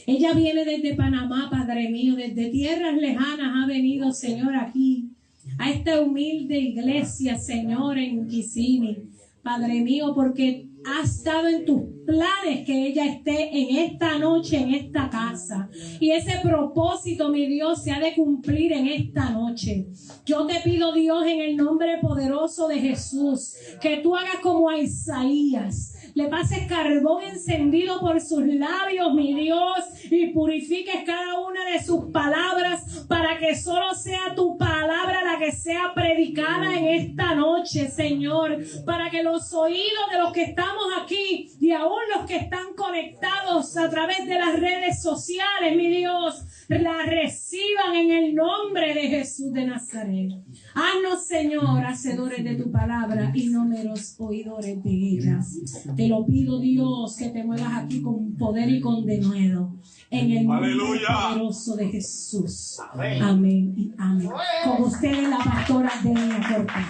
Ella viene desde Panamá, Padre mío, desde tierras lejanas ha venido, Señor, aquí, a esta humilde iglesia, Señor, en Kissimmee, Padre mío, porque ha estado en tus planes que ella esté en esta noche, en esta casa. Y ese propósito, mi Dios, se ha de cumplir en esta noche. Yo te pido, Dios, en el nombre poderoso de Jesús, que tú hagas como a Isaías. Le pases carbón encendido por sus labios, mi Dios, y purifiques cada una de sus palabras para que solo sea tu palabra la que sea predicada en esta noche, Señor, para que los oídos de los que estamos aquí y aún los que están conectados a través de las redes sociales, mi Dios, la reciban en el nombre de Jesús de Nazaret. Haznos, Señor, hacedores de tu palabra y no meros oidores de ellas. Te lo pido, Dios, que te muevas aquí con poder y con denuedo. En el nombre poderoso de Jesús. Amén y amén. Con ustedes la pastora Delia Cortés.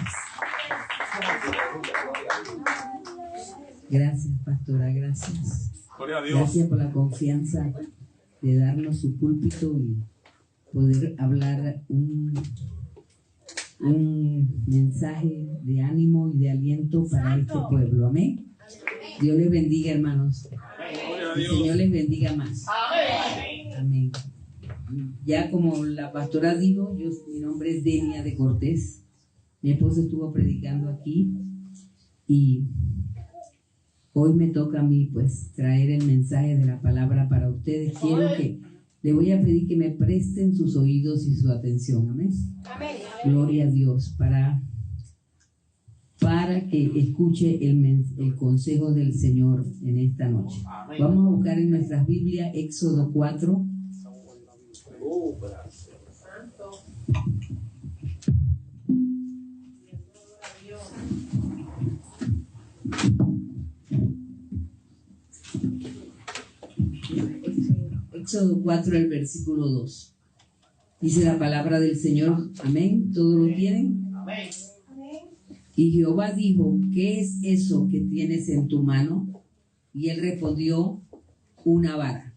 Gracias, pastora, gracias. Gloria a Dios. Gracias por la confianza de darnos su púlpito y poder hablar un mensaje de ánimo y de aliento para este pueblo. Amén. Dios les bendiga, hermanos. El Señor les bendiga más. Amén. Ya como la pastora dijo, mi nombre es Denia de Cortés. Mi esposo estuvo predicando aquí y hoy me toca a mí pues traer el mensaje de la palabra para ustedes. Le voy a pedir que me presten sus oídos y su atención. Amén. Gloria a Dios para que escuche el consejo del Señor en esta noche. Vamos a buscar en nuestras Biblias Éxodo 4. Éxodo 4, el versículo 2. Dice la palabra del Señor. Amén. ¿Todos lo tienen? Amén. Y Jehová dijo, ¿qué es eso que tienes en tu mano? Y él respondió, una vara.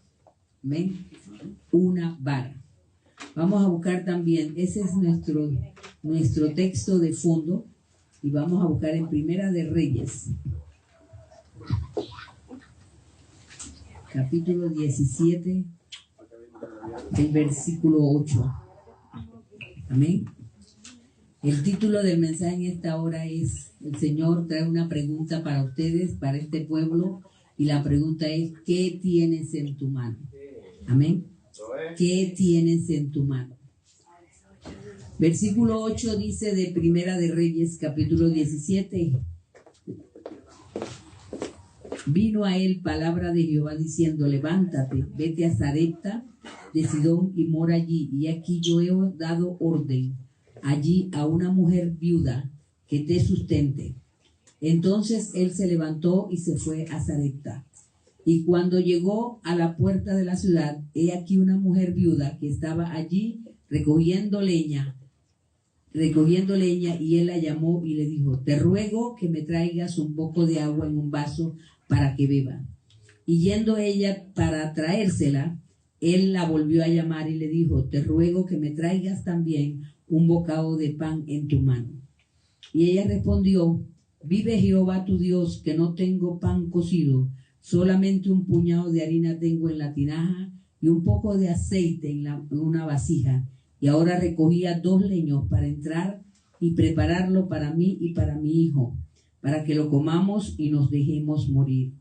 Amén. Una vara. Vamos a buscar también, ese es nuestro texto de fondo, y vamos a buscar en Primera de Reyes, capítulo 17, el versículo 8. Amén. El título del mensaje en esta hora es: el Señor trae una pregunta para ustedes, para este pueblo, y la pregunta es: ¿qué tienes en tu mano? Amén. ¿Qué tienes en tu mano? Versículo 8 dice de Primera de Reyes, capítulo 17. Vino a él palabra de Jehová diciendo: levántate, vete a Sarepta de Sidón y mora allí. Y aquí yo he dado orden allí a una mujer viuda que te sustente. Entonces él se levantó y se fue a Sarepta. Y cuando llegó a la puerta de la ciudad, he aquí una mujer viuda que estaba allí recogiendo leña, y él la llamó y le dijo: te ruego que me traigas un poco de agua en un vaso para que beba. Y yendo ella para traérsela, él la volvió a llamar y le dijo: te ruego que me traigas también un bocado de pan en tu mano. Y ella respondió: vive Jehová tu Dios, que no tengo pan cocido, solamente un puñado de harina tengo en la tinaja y un poco de aceite en una vasija. Y ahora recogía 2 leños para entrar y prepararlo para mí y para mi hijo, para que lo comamos y nos dejemos morir.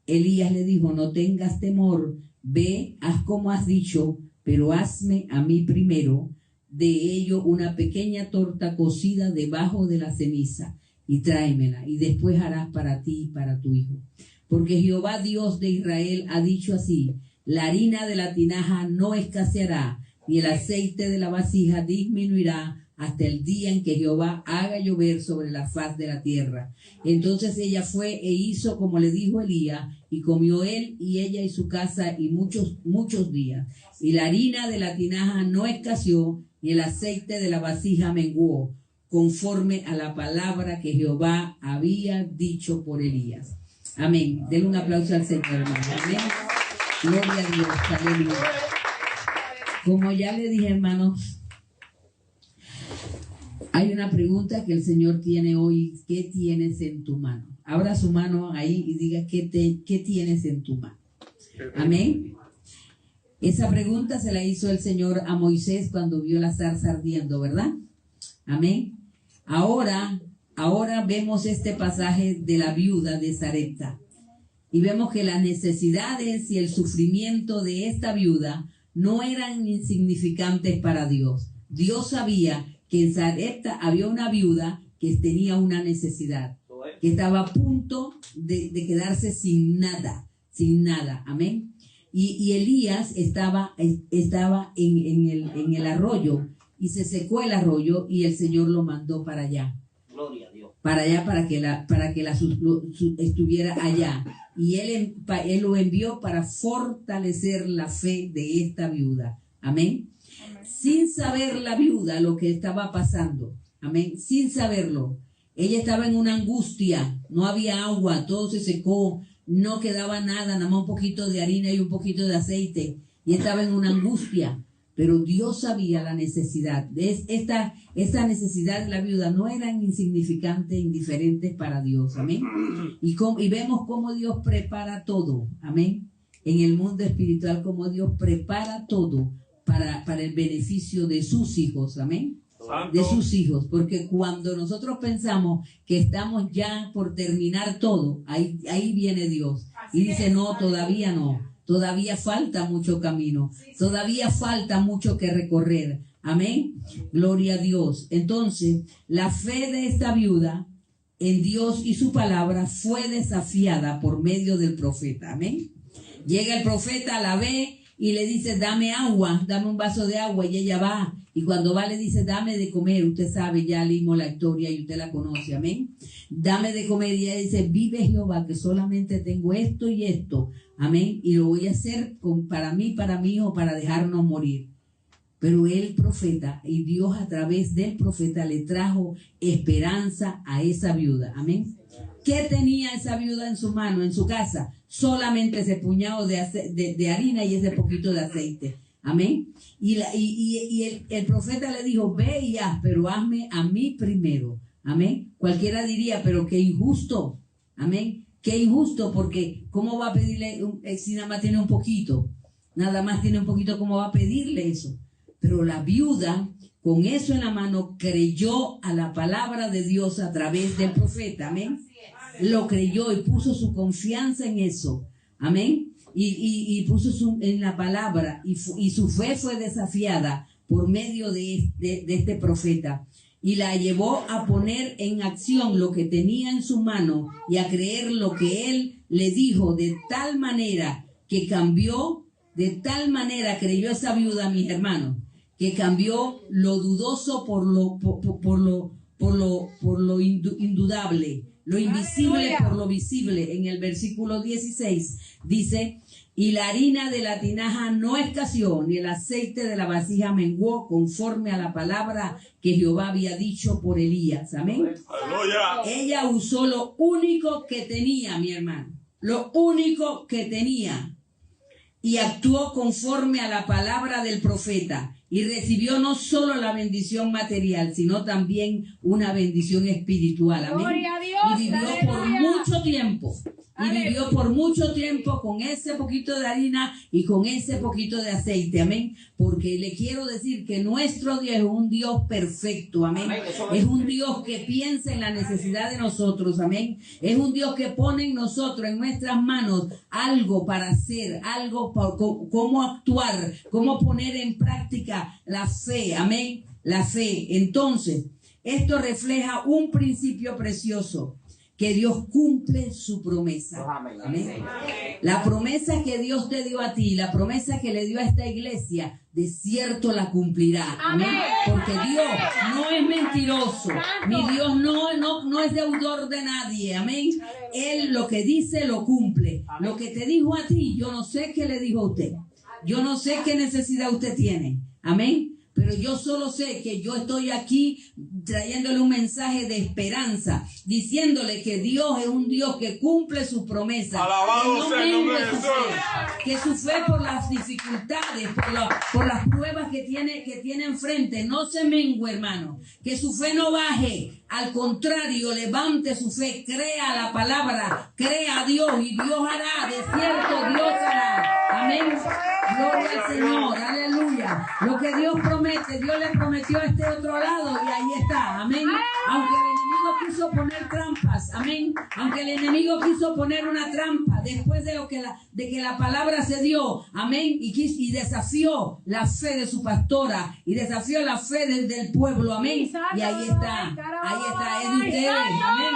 Elías le dijo: no tengas temor, ve, haz como has dicho, pero hazme a mí primero de ello una pequeña torta cocida debajo de la ceniza, y tráemela, y después harás para ti y para tu hijo. Porque Jehová Dios de Israel ha dicho así: la harina de la tinaja no escaseará, ni el aceite de la vasija disminuirá, hasta el día en que Jehová haga llover sobre la faz de la tierra. Entonces ella fue e hizo como le dijo Elías, y comió él y ella y su casa y muchos días. Y la harina de la tinaja no escaseó, ni el aceite de la vasija menguó, conforme a la palabra que Jehová había dicho por Elías. Amén. Denle un aplauso al Señor, hermano. Amén. Gloria a Dios, aleluya. Como ya le dije, hermanos, hay una pregunta que el Señor tiene hoy. ¿Qué tienes en tu mano? Abra su mano ahí y diga ¿qué tienes en tu mano? Amén. Esa pregunta se la hizo el Señor a Moisés cuando vio la zarza ardiendo, ¿verdad? Amén. Ahora vemos este pasaje de la viuda de Sarepta y vemos que las necesidades y el sufrimiento de esta viuda no eran insignificantes para Dios. Dios sabía que en Sarepta había una viuda que tenía una necesidad, que estaba a punto de quedarse sin nada, amén. Y Elías estaba en el arroyo y se secó el arroyo y el Señor lo mandó para allá. Gloria a Dios. Para allá, para que estuviera allá. Y él lo envió para fortalecer la fe de esta viuda. Amén. Sin saber la viuda lo que estaba pasando. Amén. Sin saberlo. Ella estaba en una angustia. No había agua. Todo se secó. No quedaba nada. Nada más un poquito de harina y un poquito de aceite. Y estaba en una angustia. Pero Dios sabía la necesidad. Esta necesidad de la viuda no eran insignificantes, indiferentes para Dios. Amén. Y vemos cómo Dios prepara todo. Amén. En el mundo espiritual, cómo Dios prepara todo para el beneficio de sus hijos. Amén. De sus hijos. Porque cuando nosotros pensamos que estamos ya por terminar todo, ahí viene Dios. Y dice, no, todavía no. Todavía falta mucho camino. Todavía falta mucho que recorrer. Amén. Gloria a Dios. Entonces, la fe de esta viuda en Dios y su palabra fue desafiada por medio del profeta. Amén. Llega el profeta, la ve y le dice, dame agua, dame un vaso de agua. Y ella va. Y cuando va le dice, dame de comer. Usted sabe, ya leímos la historia y usted la conoce. Amén. Dame de comer. Y ella dice, vive Jehová, que solamente tengo esto y esto. Amén. Y lo voy a hacer para mí, para mi hijo, para dejarnos morir. Pero el profeta y Dios a través del profeta le trajo esperanza a esa viuda. Amén. ¿Qué tenía esa viuda en su mano, en su casa? Solamente ese puñado de harina y ese poquito de aceite. Amén. Y el profeta le dijo, ve y haz, pero hazme a mí primero. Amén. Cualquiera diría, pero qué injusto. Amén. Qué injusto, porque ¿cómo va a pedirle si nada más tiene un poquito? Nada más tiene un poquito, ¿cómo va a pedirle eso? Pero la viuda, con eso en la mano, creyó a la palabra de Dios a través del profeta. Amén. Lo creyó y puso su confianza en eso. Amén. Y puso en la palabra. Y su fe fue desafiada por medio de este profeta. Y la llevó a poner en acción lo que tenía en su mano y a creer lo que él le dijo, de tal manera que cambió, de tal manera creyó esa viuda, mis hermanos, que cambió lo dudoso por lo indudable, lo invisible por lo visible. En el versículo 16 dice, y la harina de la tinaja no escaseó, ni el aceite de la vasija menguó, conforme a la palabra que Jehová había dicho por Elías. Amén. ¡Aleluya! Ella usó lo único que tenía, mi hermano, lo único que tenía, y actuó conforme a la palabra del profeta, y recibió no solo la bendición material, sino también una bendición espiritual. Amén. Gloria a Dios, y vivió por mucho tiempo. Y vivió por mucho tiempo con ese poquito de harina y con ese poquito de aceite. Amén. Porque le quiero decir que nuestro Dios es un Dios perfecto. Amén. Es un Dios que piensa en la necesidad de nosotros. Amén. Es un Dios que pone en nosotros, en nuestras manos, algo para hacer, algo para cómo actuar, cómo poner en práctica la fe. Amén. La fe. Entonces, esto refleja un principio precioso. Que Dios cumple su promesa. Amén. La promesa que Dios te dio a ti, la promesa que le dio a esta iglesia, de cierto la cumplirá. Amén. Porque Dios no es mentiroso. Mi Dios no es deudor de nadie. Amén. Él lo que dice lo cumple. Lo que te dijo a ti, yo no sé qué le dijo a usted. Yo no sé qué necesidad usted tiene. Amén. pero yo solo sé que yo estoy aquí trayéndole un mensaje de esperanza, diciéndole que Dios es un Dios que cumple sus promesas. Alabado sea el nombre de Jesús. Que su fe por las dificultades, por las pruebas que tiene enfrente, no se mengue, hermano. Que su fe no baje. Al contrario, levante su fe, crea la palabra, crea a Dios y Dios hará. De cierto, Dios hará. Amén. Gloria al Señor. Aleluya. Lo que Dios promete, Dios le prometió a este otro lado y ahí está. Amén. Aunque el enemigo quiso poner trampas. Amén. Aunque el enemigo quiso poner una trampa después de que la palabra se dio. Amén. Y desafió la fe de su pastora y desafió la fe del pueblo. Amén. Y ahí está. Ahí está. Es de ustedes. Amén.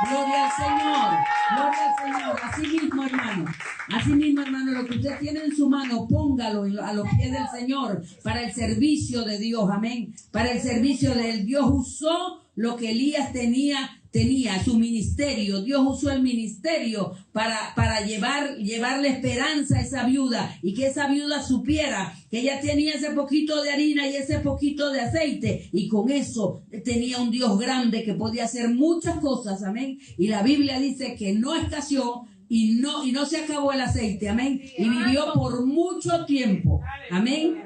Gloria al Señor. Gloria al Señor. Así mismo, hermano. Así mismo, hermano, lo que usted tiene en su mano, póngalo a los pies del Señor para el servicio de Dios. Amén. Para el servicio de Él. Dios usó lo que Elías tenía su ministerio. Dios usó el ministerio para llevarle esperanza a esa viuda y que esa viuda supiera que ella tenía ese poquito de harina y ese poquito de aceite y con eso tenía un Dios grande que podía hacer muchas cosas. Amén. Y la Biblia dice que no escaseó y no se acabó el aceite. Amén. Y vivió por mucho tiempo. Amén.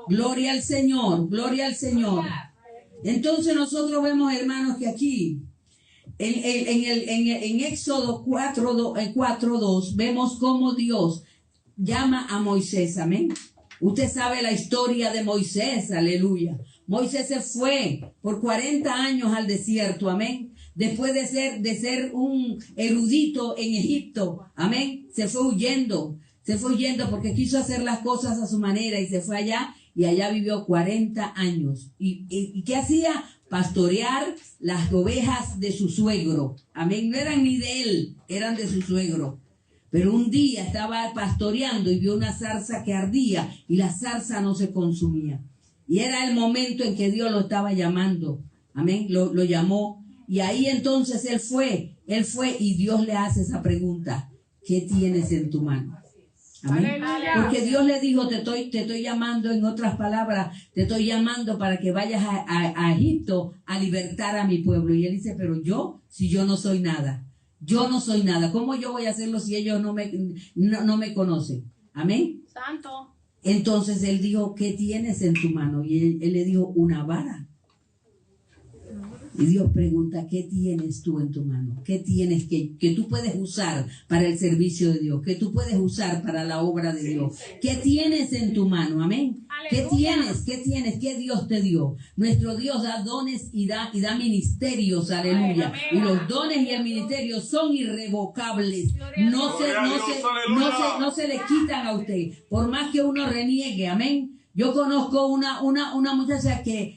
Gloria al Señor. Gloria al Señor. Entonces nosotros vemos, hermanos, que aquí en Éxodo 4:2 vemos cómo Dios llama a Moisés. Amén. Usted sabe la historia de Moisés. Aleluya. Moisés se fue por 40 años al desierto. Amén. Después de ser un erudito en Egipto. Amén. Se fue huyendo porque quiso hacer las cosas a su manera y se fue allá. Y allá vivió 40 años. ¿Y qué hacía? Pastorear las ovejas de su suegro. Amén. No eran ni de él, eran de su suegro. Pero un día estaba pastoreando y vio una zarza que ardía y la zarza no se consumía. Y era el momento en que Dios lo estaba llamando. Amén. Lo llamó. Y ahí entonces él fue y Dios le hace esa pregunta. ¿Qué tienes en tu mano? Amén. Porque Dios le dijo, te estoy llamando, en otras palabras, te estoy llamando para que vayas a Egipto a libertar a mi pueblo. Y él dice, pero si yo no soy nada, ¿cómo yo voy a hacerlo si ellos no me conocen? Amén. Santo. Entonces él dijo, ¿qué tienes en tu mano? Y él le dijo, una vara. Y Dios pregunta, ¿qué tienes tú en tu mano? ¿Qué tienes que tú puedes usar para el servicio de Dios? ¿Qué tú puedes usar para la obra de Dios? ¿Qué tienes en tu mano? Amén. Aleluya. ¿Qué tienes? ¿Qué Dios te dio? Nuestro Dios da dones y da ministerios. Aleluya. Y los dones y el ministerio son irrevocables. No se le quitan a usted. Por más que uno reniegue. Amén. Yo conozco una muchacha que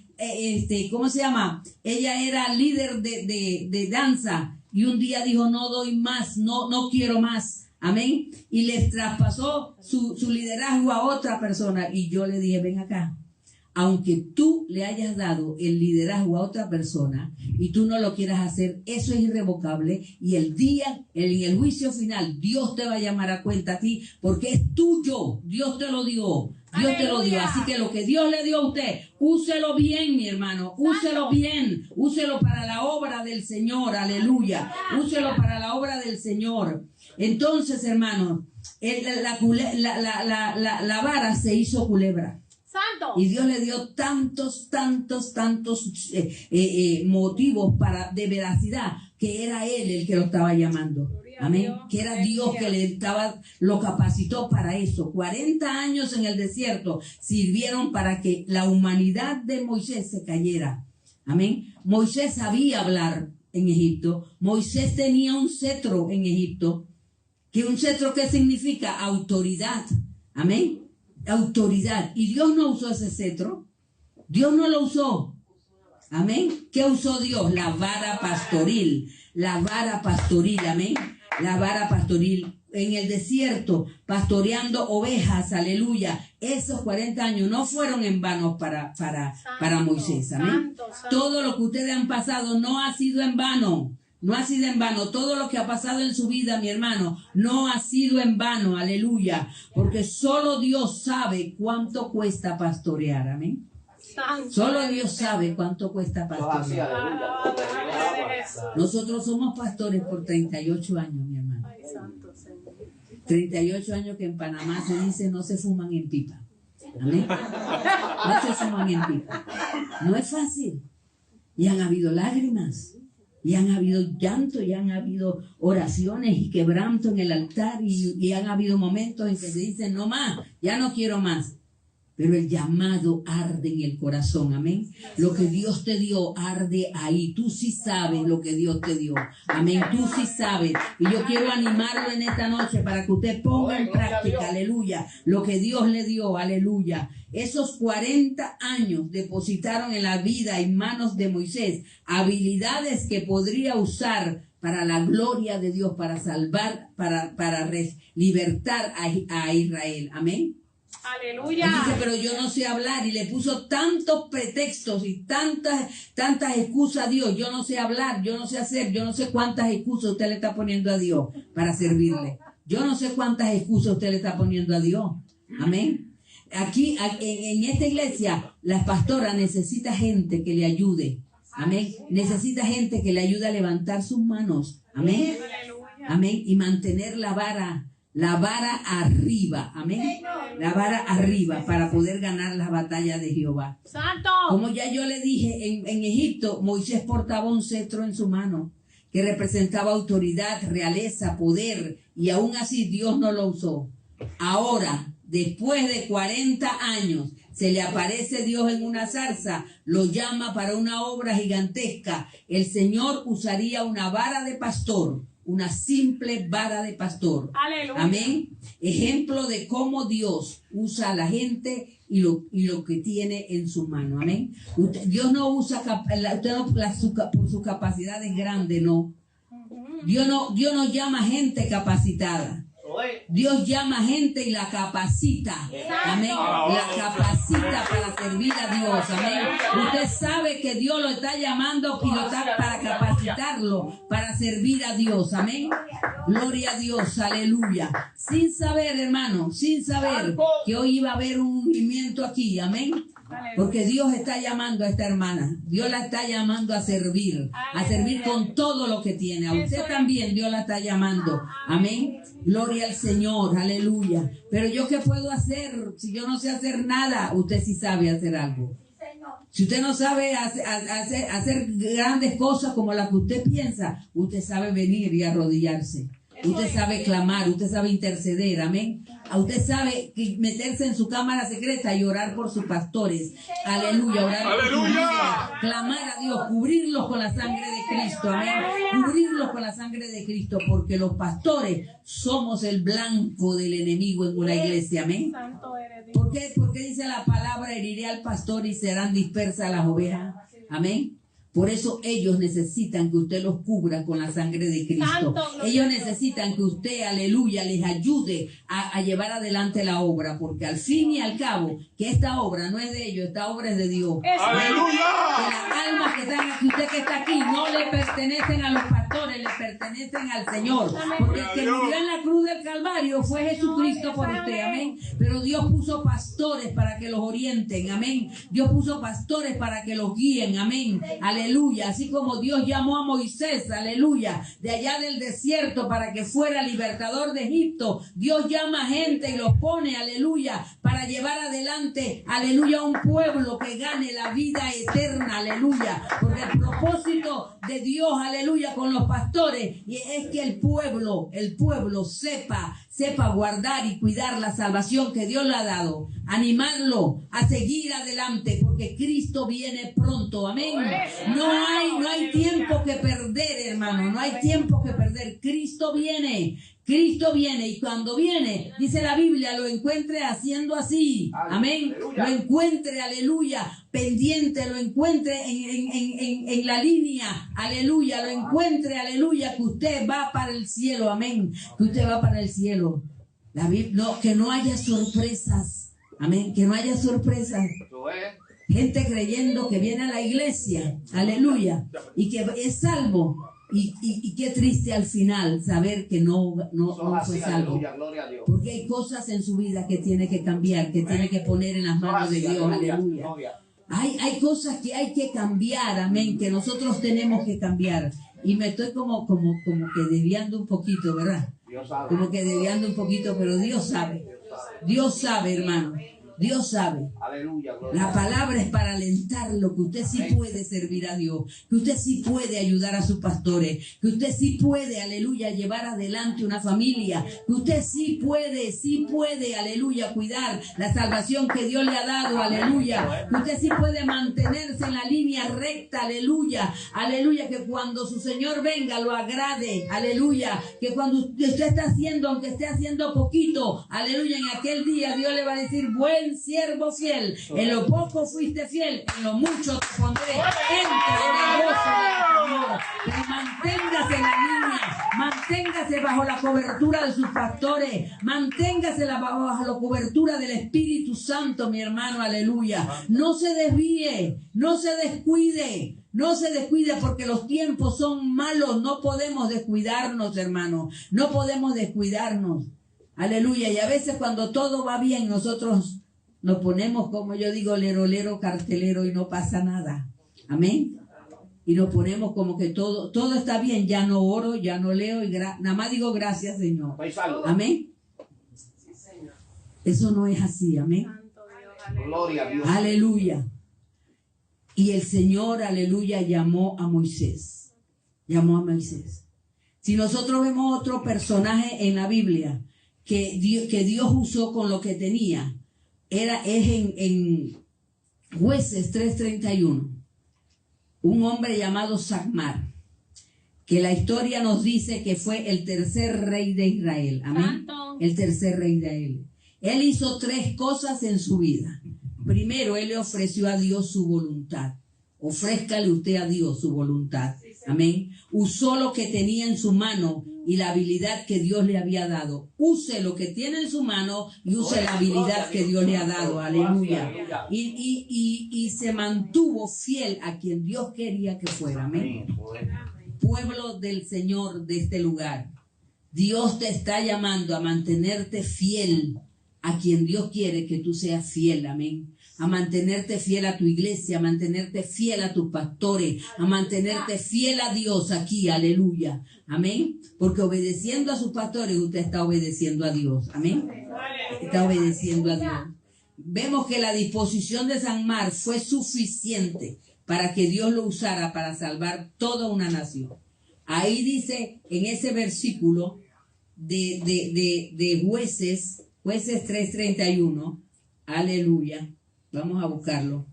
¿cómo se llama? Ella era líder de danza y un día dijo, no doy más, no quiero más. Amén. Y les traspasó su liderazgo a otra persona. Y yo le dije, ven acá. Aunque tú le hayas dado el liderazgo a otra persona y tú no lo quieras hacer, eso es irrevocable. Y en el juicio final, Dios te va a llamar a cuenta a ti porque es tuyo. Dios te lo dio. Dios te lo dio. Así que lo que Dios le dio a usted, úselo bien, mi hermano. Úselo bien. Úselo para la obra del Señor. Aleluya. Úselo para la obra del Señor. Entonces, hermano, la vara se hizo culebra. Santo. Y Dios le dio tantos motivos de veracidad que era Él el que lo estaba llamando. Amén. Que era Dios que lo capacitó para eso. 40 años en el desierto sirvieron para que la humanidad de Moisés se cayera. Amén. Moisés sabía hablar en Egipto. Moisés tenía un cetro en Egipto. ¿Un cetro qué significa? Autoridad. Amén. Autoridad. Y Dios no usó ese cetro. Dios no lo usó. Amén. ¿Qué usó Dios? La vara pastoril. La vara pastoril. Amén. La vara pastoril en el desierto, pastoreando ovejas. Aleluya. Esos 40 años no fueron en vano para Moisés. Amén. Santo. Todo lo que ustedes han pasado no ha sido en vano. No ha sido en vano. Todo lo que ha pasado en su vida, mi hermano, no ha sido en vano. Aleluya. Porque solo Dios sabe cuánto cuesta pastorear. Amén. Solo Dios sabe cuánto cuesta pastorear. Nosotros somos pastores por 38 años, mi hermano. 38 años que en Panamá se dice no se fuman en pipa. Amén. No se fuman en pipa. No es fácil. Y han habido lágrimas. Y han habido llanto, y han habido oraciones y quebranto en el altar, y han habido momentos en que se dicen, no más, ya no quiero más. Pero el llamado arde en el corazón, amén. Lo que Dios te dio arde ahí. Tú sí sabes lo que Dios te dio, amén. Tú sí sabes. Y yo quiero animarlo en esta noche para que usted ponga en práctica, aleluya, lo que Dios le dio, aleluya. Esos 40 años depositaron en la vida, en manos de Moisés, habilidades que podría usar para la gloria de Dios, para salvar, para libertar a Israel, amén. Aleluya. Él dice, pero yo no sé hablar, y le puso tantos pretextos y tantas excusas a Dios. Yo no sé hablar, yo no sé hacer, yo no sé cuántas excusas usted le está poniendo a Dios para servirle. Yo no sé cuántas excusas usted le está poniendo a Dios. Amén. Aquí, en esta iglesia, la pastora necesita gente que le ayude. Amén. Necesita gente que le ayude a levantar sus manos. Amén. Amén. Y mantener la vara arriba, amén, la vara arriba para poder ganar las batallas de Jehová. Santo. Como ya yo le dije, en Egipto Moisés portaba un cetro en su mano que representaba autoridad, realeza, poder, y aún así Dios no lo usó. Ahora, después de 40 años, se le aparece Dios en una zarza, lo llama para una obra gigantesca. El Señor usaría una vara de pastor, una simple vara de pastor. Aleluya. Amén. Ejemplo de cómo Dios usa a la gente y lo que tiene en su mano. Amén. Dios no usa por sus capacidades grandes, no. Dios no llama gente capacitada. Dios llama gente y la capacita. Amén. La capacita para servir a Dios. Amén. Usted sabe que Dios lo está llamando y lo está para capacitarlo para servir a Dios. Amén. Gloria a Dios. Aleluya. Sin saber, hermano, sin saber que hoy iba a haber un movimiento aquí. Amén. Porque Dios está llamando a esta hermana. Dios la está llamando a servir con todo lo que tiene. A usted también Dios la está llamando. Amén. Gloria al Señor. Aleluya. Pero yo, ¿qué puedo hacer? Si yo no sé hacer nada, usted sí sabe hacer algo. Si usted no sabe hacer grandes cosas como las que usted piensa, usted sabe venir y arrodillarse. Usted sabe clamar, usted sabe interceder, amén. Usted sabe meterse en su cámara secreta y orar por sus pastores. Aleluya, orar por sus hijos, clamar a Dios, cubrirlos con la sangre de Cristo, amén. Cubrirlos con la sangre de Cristo, porque los pastores somos el blanco del enemigo en una iglesia, amén. ¿Por qué? Porque dice la palabra, heriré al pastor y serán dispersas las ovejas, amén. Por eso ellos necesitan que usted los cubra con la sangre de Cristo. Ellos necesitan que usted, aleluya, les ayude a llevar adelante la obra, porque al fin y al cabo, que esta obra no es de ellos, esta obra es de Dios. ¡Aleluya! Que las almas que están aquí, usted que está aquí, no le pertenecen a los pastores, le pertenecen al Señor. Porque el que murió en la cruz del Calvario fue Jesucristo por usted, amén. Pero Dios puso pastores para que los orienten, amén. Dios puso pastores para que los guíen, amén. Aleluya, así como Dios llamó a Moisés, aleluya, de allá del desierto para que fuera libertador de Egipto. Dios llama a gente y los pone, aleluya, para llevar adelante, aleluya, un pueblo que gane la vida eterna, aleluya. Porque el propósito de Dios, aleluya, con los pastores es que el pueblo sepa guardar y cuidar la salvación que Dios le ha dado, animarlo a seguir adelante, porque Cristo viene pronto, amén. No hay tiempo que perder, hermano, no hay tiempo que perder. Cristo viene, y cuando viene, dice la Biblia, lo encuentre haciendo así, amén. Lo encuentre, aleluya, pendiente, lo encuentre en la línea, aleluya, lo encuentre, aleluya, que usted va para el cielo, amén, que usted va para el cielo. La Biblia, no, que no haya sorpresas, amén, que no haya sorpresas. Gente creyendo que viene a la iglesia, aleluya, y que es salvo, Y qué triste al final saber que no fue salvo. Aleluya, gloria a Dios. Porque hay cosas en su vida que tiene que cambiar, que tiene que poner en las manos de Dios. Aleluya. Hay cosas que hay que cambiar, amén, que nosotros tenemos que cambiar. Y me estoy como que desviando un poquito, ¿verdad? Como que desviando un poquito, pero Dios sabe. Dios sabe, hermano. Dios sabe. Aleluya, la palabra es para alentarlo, que usted sí puede servir a Dios, que usted sí puede ayudar a sus pastores, que usted sí puede, aleluya, llevar adelante una familia, que usted sí puede, aleluya, cuidar la salvación que Dios le ha dado, aleluya, que usted sí puede mantenerse en la línea recta, aleluya, que cuando su Señor venga lo agrade, aleluya, que cuando usted está haciendo, aunque esté haciendo poquito, aleluya, en aquel día Dios le va a decir, buen siervo fiel, en lo poco fuiste fiel, en lo mucho te pondré, entra en el gozo del Señor. Pero manténgase en la línea, manténgase bajo la cobertura de sus pastores, manténgase bajo la cobertura del Espíritu Santo, mi hermano, aleluya. No se desvíe, no se descuide. No se descuide porque los tiempos son malos, no podemos descuidarnos, hermano, no podemos descuidarnos. Aleluya, y a veces cuando todo va bien, nosotros nos ponemos, como yo digo, lero, cartelero y no pasa nada. Amén. Y nos ponemos como que todo está bien, ya no oro, ya no leo, y nada más digo gracias, Señor. Amén. Eso no es así, amén. Gloria a Dios. Aleluya. Y el Señor, aleluya, llamó a Moisés. Llamó a Moisés. Si nosotros vemos otro personaje en la Biblia que Dios usó con lo que tenía, es en Jueces 3:31. Un hombre llamado Sacmar, que la historia nos dice que fue el tercer rey de Israel. Amén. El tercer rey de Israel. Él hizo 3 cosas en su vida. Primero, él le ofreció a Dios su voluntad. Ofrézcale usted a Dios su voluntad. Amén. Usó lo que tenía en su mano y la habilidad que Dios le había dado. Use lo que tiene en su mano y use la habilidad que Dios le ha dado. Aleluya. Y se mantuvo fiel a quien Dios quería que fuera. Amén. Pueblo del Señor de este lugar, Dios te está llamando a mantenerte fiel a quien Dios quiere que tú seas fiel. Amén. A mantenerte fiel a tu iglesia, a mantenerte fiel a tus pastores, a mantenerte fiel a Dios aquí, aleluya, amén, porque obedeciendo a sus pastores usted está obedeciendo a Dios, amén, está obedeciendo a Dios. Vemos que la disposición de Sacmar fue suficiente para que Dios lo usara para salvar toda una nación. Ahí dice en ese versículo de Jueces 3:31, aleluya. Vamos a buscarlo.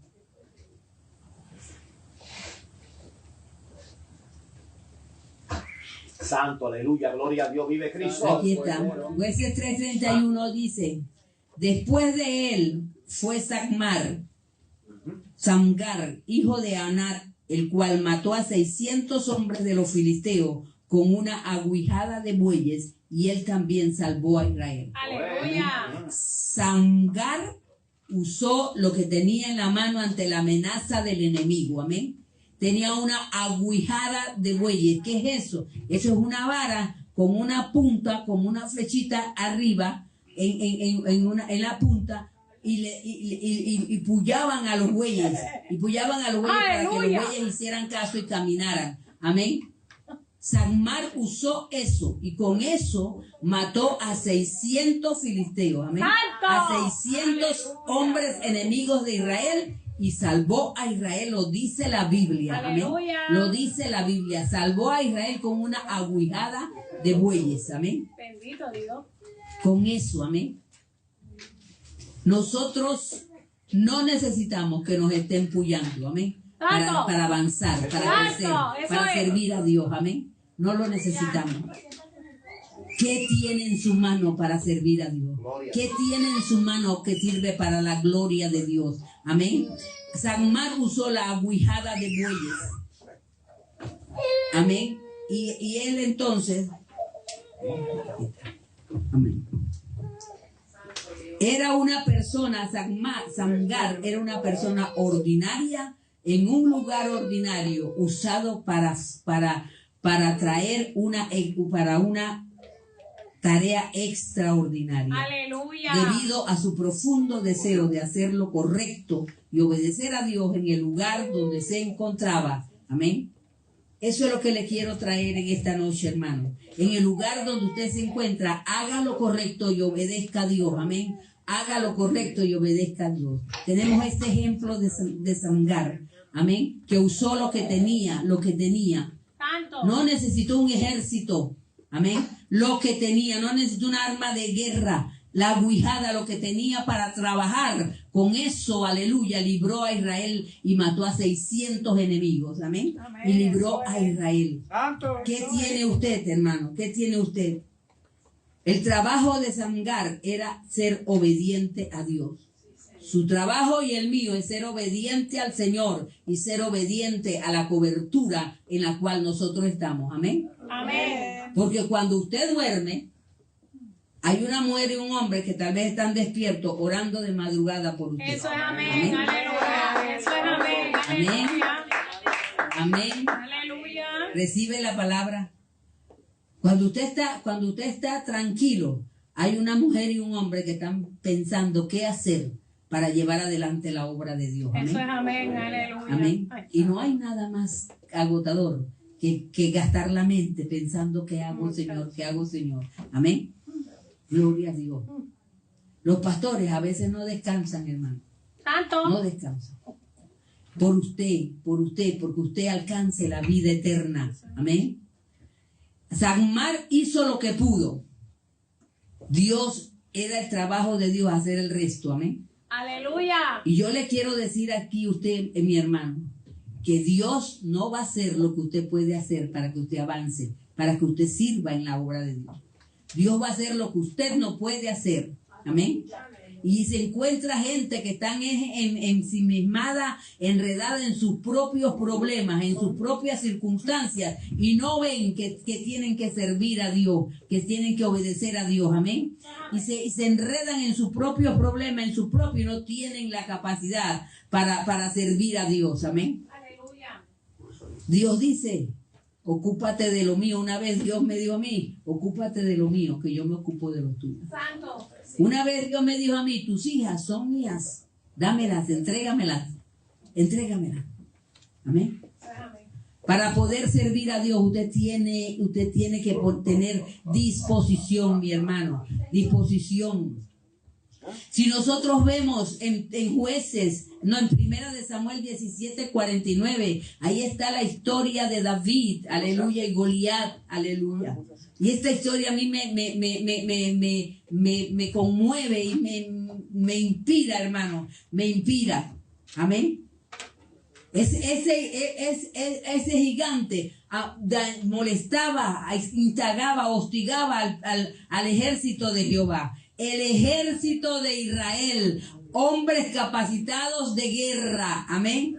Santo, aleluya, gloria a Dios, vive Cristo. Aquí está. Jueces 3:31 dice, después de él fue Samgar, hijo de Anat, el cual mató a 600 hombres de los filisteos con una aguijada de bueyes, y él también salvó a Israel. Aleluya. Samgar usó lo que tenía en la mano ante la amenaza del enemigo, amén. Tenía una aguijada de bueyes. ¿Qué es eso? Eso es una vara con una punta, como una flechita arriba, en la punta, y pullaban a los bueyes. Y pullaban a los bueyes para que los bueyes hicieran caso y caminaran. Amén. Sacmar usó eso y con eso mató a 600 filisteos, amén, a 600 hombres enemigos de Israel y salvó a Israel, lo dice la Biblia, amén, lo dice la Biblia, salvó a Israel con una aguijada de bueyes, amén. Bendito Dios. Con eso, amén. Nosotros no necesitamos que nos estén pullando, amén, para avanzar, para crecer, para servir a Dios, amén. No lo necesitamos. ¿Qué tiene en su mano para servir a Dios? ¿Qué tiene en su mano que sirve para la gloria de Dios? Amén. Sacmar usó la aguijada de bueyes. Amén. Y él entonces, amén, era una persona, Samgar era una persona ordinaria en un lugar ordinario, usado para para una tarea extraordinaria. Aleluya. Debido a su profundo deseo de hacer lo correcto y obedecer a Dios en el lugar donde se encontraba. Amén. Eso es lo que le quiero traer en esta noche, hermano. En el lugar donde usted se encuentra, haga lo correcto y obedezca a Dios. Amén. Haga lo correcto y obedezca a Dios. Tenemos este ejemplo de Samgar. Amén. Que usó lo que tenía. Tanto. No necesitó un ejército. Amén. Lo que tenía. No necesitó un arma de guerra. La guijada, lo que tenía para trabajar. Con eso, aleluya, libró a Israel y mató a 600 enemigos. Amén. Y libró a Israel. ¿Qué tiene usted, hermano? ¿Qué tiene usted? El trabajo de Samgar era ser obediente a Dios. Su trabajo y el mío es ser obediente al Señor y ser obediente a la cobertura en la cual nosotros estamos. Amén. Amén. Porque cuando usted duerme, hay una mujer y un hombre que tal vez están despiertos orando de madrugada por usted. Eso es amén. Aleluya. Eso es amén. Amén. Amén. Aleluya. Recibe la palabra. Cuando usted está tranquilo, hay una mujer y un hombre que están pensando qué hacer para llevar adelante la obra de Dios. Amén. Eso es amén. Aleluya. Amén. Y no hay nada más agotador que gastar la mente pensando qué hago, Señor, qué hago, Señor. Amén. Gloria a Dios. Los pastores a veces no descansan, hermano. Tanto. No descansan. Por usted, porque usted alcance la vida eterna. Amén. Samgar hizo lo que pudo. Dios, era el trabajo de Dios hacer el resto. Amén. Aleluya. Y yo le quiero decir aquí a usted, mi hermano, que Dios no va a hacer lo que usted puede hacer para que usted avance, para que usted sirva en la obra de Dios. Dios va a hacer lo que usted no puede hacer. Amén. Y se encuentra gente que están ensimismada, enredada en sus propios problemas, en sus propias circunstancias, y no ven que tienen que servir a Dios, que tienen que obedecer a Dios. Amén. Y se enredan en sus propios problemas, y no tienen la capacidad para servir a Dios. Amén. Aleluya. Dios dice, ocúpate de lo mío. Una vez Dios me dijo a mí, ocúpate de lo mío, que yo me ocupo de lo tuyo. Santo. Una vez Dios me dijo a mí, tus hijas son mías, dámelas, entrégamelas. Amén. Para poder servir a Dios, usted tiene que tener disposición, mi hermano, disposición. Si nosotros vemos en Jueces, en Primera de Samuel 17:49, ahí está la historia de David, aleluya, y Goliat, aleluya. Y esta historia a mí me conmueve y me inspira, hermano, me inspira. Amén. Ese gigante molestaba, instigaba, hostigaba al ejército de Jehová. El ejército de Israel, hombres capacitados de guerra. Amén.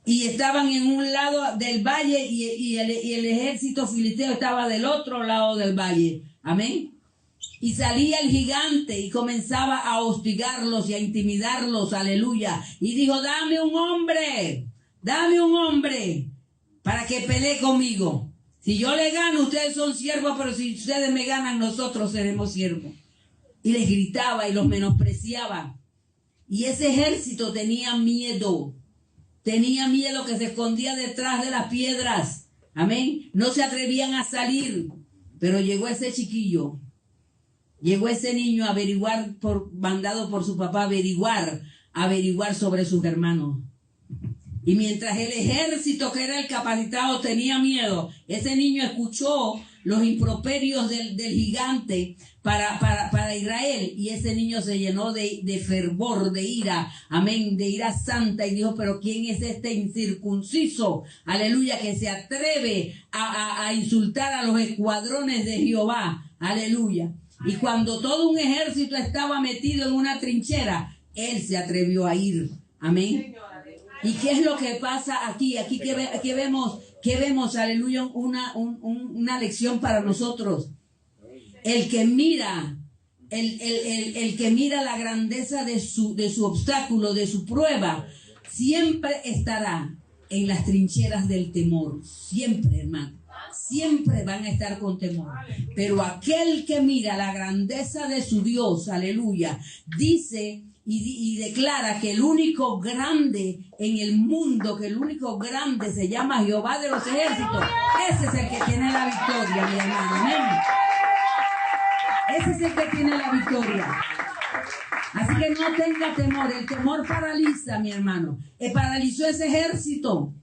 Y estaban en un lado del valle y el ejército filisteo estaba del otro lado del valle. Amén. Y salía el gigante y comenzaba a hostigarlos y a intimidarlos. Aleluya. Y dijo, dame un hombre para que pelee conmigo. Si yo le gano, ustedes son siervos, pero si ustedes me ganan, nosotros seremos siervos. Y les gritaba y los menospreciaba. Y ese ejército tenía miedo. Tenía miedo, que se escondía detrás de las piedras. Amén. No se atrevían a salir. Pero llegó ese chiquillo. Llegó ese niño a averiguar, mandado por su papá, averiguar sobre sus hermanos. Y mientras el ejército, que era el capacitado, tenía miedo, ese niño escuchó los improperios del gigante para Israel, y ese niño se llenó de fervor, de ira, amén, de ira santa, y dijo, pero ¿quién es este incircunciso, aleluya, que se atreve a insultar a los escuadrones de Jehová, aleluya? Y cuando todo un ejército estaba metido en una trinchera, él se atrevió a ir, amén. ¿Y qué es lo que pasa aquí? Aquí que vemos, aleluya, una lección para nosotros. El que mira la grandeza de su obstáculo, de su prueba, siempre estará en las trincheras del temor. Siempre, hermano. Siempre van a estar con temor. Pero aquel que mira la grandeza de su Dios, aleluya, dice y declara que el único grande en el mundo, que el único grande se llama Jehová de los ejércitos. Ese es el que tiene la victoria, mi hermano. Amén. Ese es el que tiene la victoria. Así que no tenga temor. El temor paraliza, mi hermano. Paralizó ese ejército.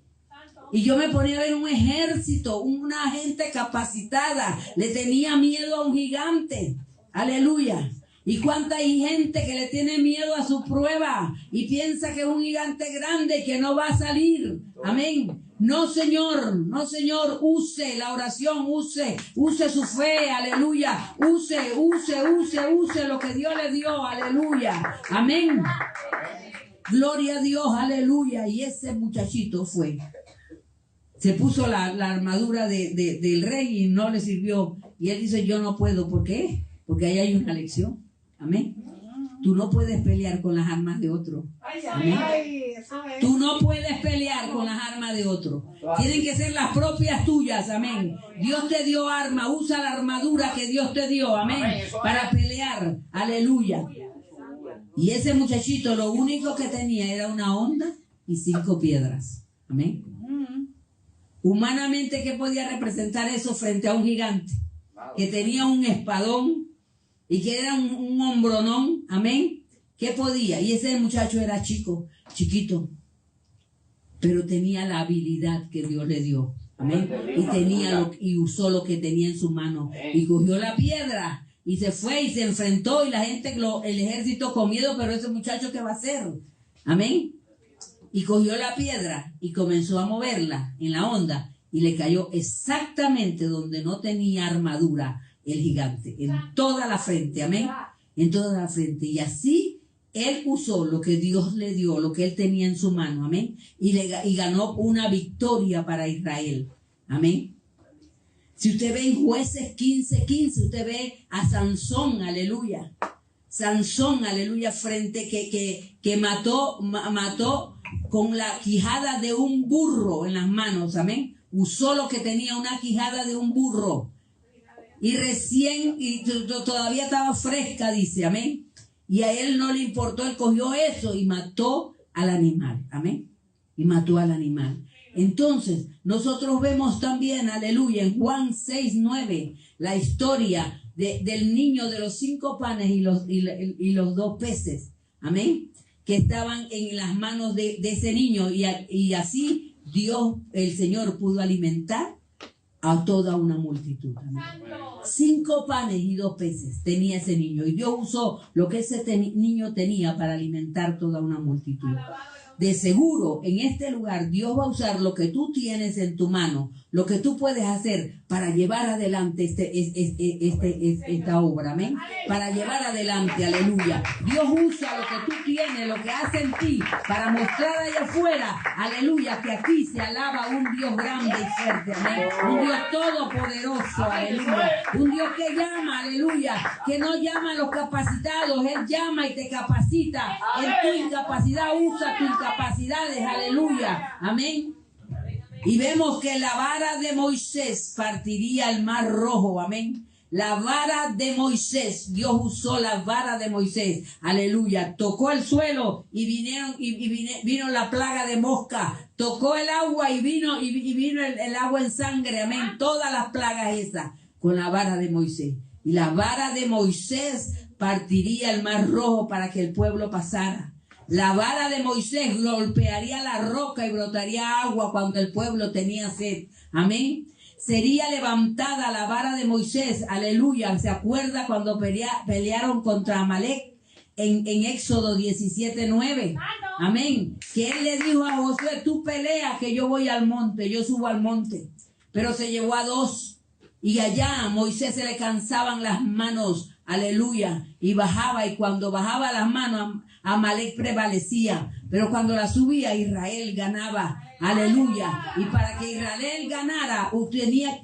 Y yo me ponía a ver un ejército, una gente capacitada. Le tenía miedo a un gigante. Aleluya. ¿Y cuánta hay gente que le tiene miedo a su prueba y piensa que es un gigante grande y que no va a salir? Amén. No, señor, no, señor, use la oración, use su fe, aleluya. Use lo que Dios le dio, aleluya. Amén. Gloria a Dios, aleluya. Y ese muchachito se puso la armadura del rey y no le sirvió. Y él dice, yo no puedo. ¿Por qué? Porque ahí hay una lección. Amén. Tú no puedes pelear con las armas de otro. Amén. Tú no puedes pelear con las armas de otro. Tienen que ser las propias tuyas. Amén. Dios te dio arma. Usa la armadura que Dios te dio. Amén. Para pelear. Aleluya. Y ese muchachito lo único que tenía era una honda y 5 piedras. Amén. Humanamente, ¿qué podía representar eso frente a un gigante? Que tenía un espadón y que era un hombronón. Amén. ¿Qué podía? Y ese muchacho era chiquito, pero tenía la habilidad que Dios le dio. Amén. Y usó lo que tenía en su mano y cogió la piedra y se fue y se enfrentó, y la gente, el ejército con miedo, pero ese muchacho, ¿qué va a hacer? Amén. Y cogió la piedra y comenzó a moverla en la onda y le cayó exactamente donde no tenía armadura el gigante, en toda la frente. Amén. En toda la frente. Y así él usó lo que Dios le dio, lo que él tenía en su mano. Amén. Y ganó una victoria para Israel. Amén. Si usted ve en Jueces 15:15, usted ve a Sansón, aleluya. Sansón, aleluya, frente que mató con la quijada de un burro en las manos. Amén. Usó lo que tenía, una quijada de un burro. Y todavía estaba fresca, dice. Amén. Y a él no le importó, él cogió eso y mató al animal. Amén. Y mató al animal. Entonces, nosotros vemos también, aleluya, en Juan 6:9, la historia del niño de los 5 panes y los 2 peces. Amén. Que estaban en las manos de ese niño. Y así Dios, el Señor, pudo alimentar a toda una multitud. Amén. 5 panes y 2 peces tenía ese niño. Y Dios usó lo que ese niño tenía para alimentar toda una multitud. De seguro, en este lugar, Dios va a usar lo que tú tienes en tu mano, lo que tú puedes hacer para llevar adelante esta obra. Amén. Para llevar adelante, aleluya. Dios usa lo que tú tienes, lo que hace en ti, para mostrar allá afuera, aleluya, que aquí se alaba un Dios grande y fuerte. Amén. Un Dios todopoderoso, aleluya. Un Dios que llama, aleluya, que no llama a los capacitados, Él llama y te capacita. En tu incapacidad usa tus capacidades, aleluya. Amén. Y vemos que la vara de Moisés partiría el mar rojo. Amén. La vara de Moisés, Dios usó la vara de Moisés, aleluya. Tocó el suelo y vino la plaga de mosca. Tocó el agua y vino el agua en sangre. Amén. Todas las plagas esas con la vara de Moisés. Y la vara de Moisés partiría el mar rojo para que el pueblo pasara. La vara de Moisés golpearía la roca y brotaría agua cuando el pueblo tenía sed. Amén. Sería levantada la vara de Moisés. Aleluya. ¿Se acuerda cuando pelearon contra Amalek en Éxodo 17:9? Amén. Que él le dijo a Josué, tú peleas que yo voy al monte, yo subo al monte. Pero se llevó a 2. Y allá a Moisés se le cansaban las manos. Aleluya. y bajaba, y cuando bajaba las manos, Amalek prevalecía, pero cuando la subía, Israel ganaba. Aleluya. Y para que Israel ganara,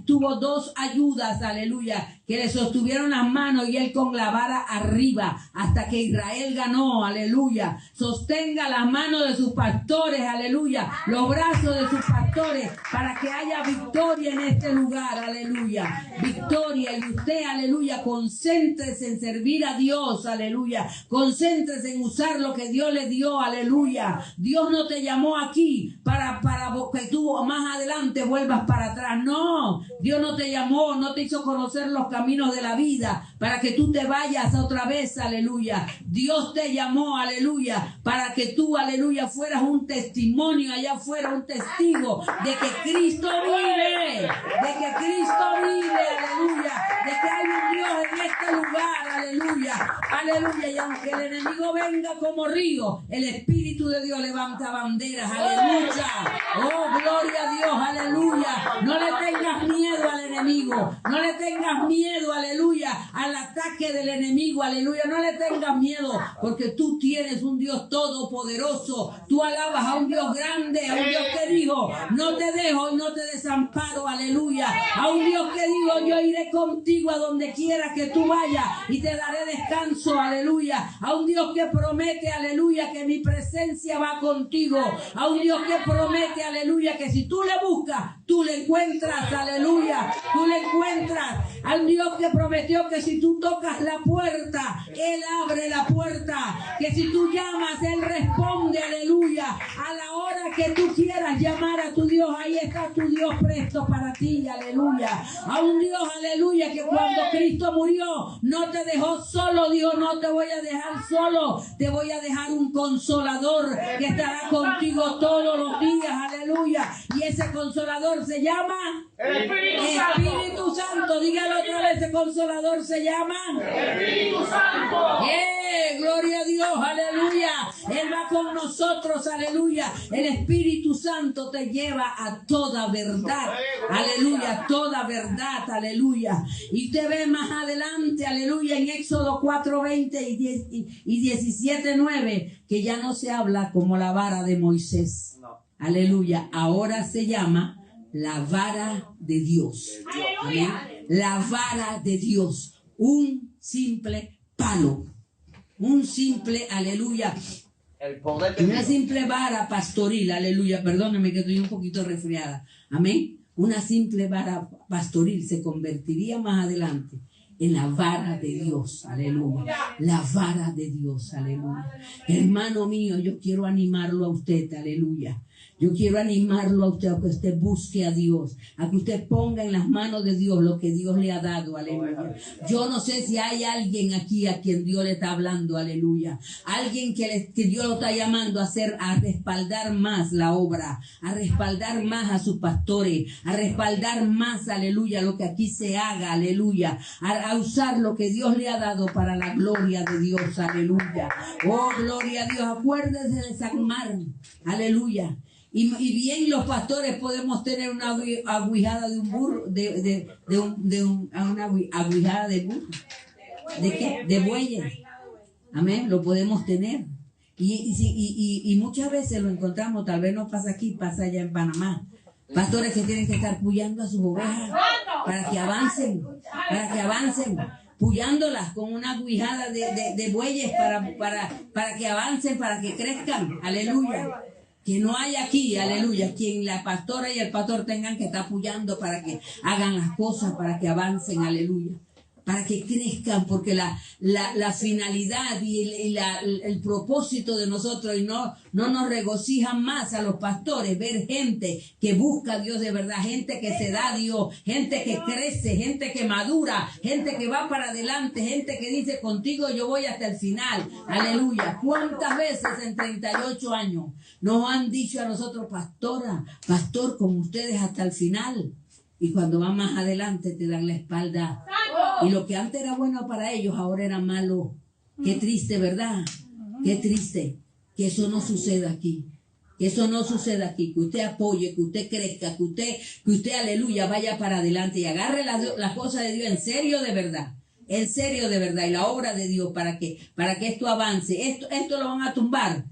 tuvo dos ayudas, aleluya, que le sostuvieron las manos y él con la vara arriba, hasta que Israel ganó, aleluya. Sostenga las manos de sus pastores, aleluya, los brazos de sus pastores, para que haya victoria en este lugar, aleluya. Victoria. Y usted, aleluya, concéntrese en servir a Dios, aleluya. Concéntrese en usar lo que Dios le dio, aleluya. Dios no te llamó aquí para que tú más adelante vuelvas para atrás. No, Dios no te llamó, no te hizo conocer los caminos de la vida para que tú te vayas otra vez, aleluya. Dios te llamó, aleluya, para que tú, aleluya, fueras un testimonio allá afuera, un testigo de que Cristo vive, aleluya, de que hay un Dios en este lugar, aleluya, aleluya. Y aunque el enemigo venga como río, el Espíritu de Dios levanta banderas, aleluya. Oh, gloria a Dios, aleluya. No le tengas miedo al enemigo, no le tengas miedo, aleluya, al ataque del enemigo, aleluya. No le tengas miedo, porque tú tienes un Dios todopoderoso. Tú alabas a un Dios grande, a un Dios que dijo, no te dejo y no te desamparo, aleluya. A un Dios que dijo, yo iré contigo a donde quiera que tú vayas y te daré descanso, aleluya. A un Dios que promete, aleluya, que mi presencia va contigo. A un Dios que promete, aleluya, que si tú le buscas, tú le encuentras, aleluya, tú le encuentras. A un Dios que prometió que si tú tocas la puerta, Él abre la puerta. Que si tú llamas, Él responde, aleluya. A la hora que tú quieras llamar a tu Dios, ahí está tu Dios presto para ti, aleluya. A un Dios, aleluya, que cuando Cristo murió, no te dejó solo. Dios, no te voy a dejar solo, te voy a dejar un consolador que estará contigo todos los días, aleluya. Y ese consolador se llama Espíritu Santo. Dígalo otra vez, ese consolador se llama Espíritu Santo. Gloria a Dios, aleluya. Él va con nosotros, aleluya. El Espíritu Santo te lleva a toda verdad, aleluya, toda verdad, aleluya. Y te ve más adelante, aleluya, en Éxodo 4:20 y 17:9, que ya no se habla como la vara de Moisés, aleluya. Ahora se llama la vara de Dios. Amén. La vara de Dios. Un simple palo. Un simple, aleluya. El poder de Una Dios. simple vara pastoril, aleluya. Perdóname que estoy un poquito resfriada. Amén. Una simple vara pastoril se convertiría más adelante en la vara de Dios, aleluya. La vara de Dios, aleluya. Hermano mío, yo quiero animarlo a usted, aleluya. Yo quiero animarlo a usted a que usted busque a Dios, a que usted ponga en las manos de Dios lo que Dios le ha dado, aleluya. Yo no sé si hay alguien aquí a quien Dios le está hablando, aleluya. Alguien que Dios lo está llamando a respaldar más la obra, a respaldar más a sus pastores, a respaldar más, aleluya, lo que aquí se haga, aleluya. A usar lo que Dios le ha dado para la gloria de Dios, aleluya. Oh, gloria a Dios. Acuérdese de San Mar, aleluya. Y bien los pastores podemos tener una aguijada de un burro, una aguijada de burro. ¿De qué? De bueyes. Amén, lo podemos tener. Y muchas veces lo encontramos, tal vez no pasa aquí, pasa allá en Panamá. Pastores que tienen que estar puyando a sus ovejas para que avancen, puyándolas con una aguijada de bueyes para que avancen, para que crezcan. Aleluya. Que no hay aquí, aleluya, quien la pastora y el pastor tengan que estar apoyando para que hagan las cosas, para que avancen, aleluya, para que crezcan, porque la finalidad y el propósito de nosotros, y no nos regocijan más a los pastores, ver gente que busca a Dios de verdad, gente que se da a Dios, gente que crece, gente que madura, gente que va para adelante, gente que dice, contigo yo voy hasta el final, aleluya. ¿Cuántas veces en 38 años nos han dicho a nosotros, pastor, con ustedes hasta el final? Y cuando van más adelante te dan la espalda. Y lo que antes era bueno para ellos, ahora era malo. Qué triste, ¿verdad? Qué triste que eso no suceda aquí. Que eso no suceda aquí. Que usted apoye, que usted crezca, que usted aleluya, vaya para adelante y agarre las cosas de Dios en serio, de verdad. en serio de verdad, y la obra de Dios para que esto avance. Esto lo van a tumbar.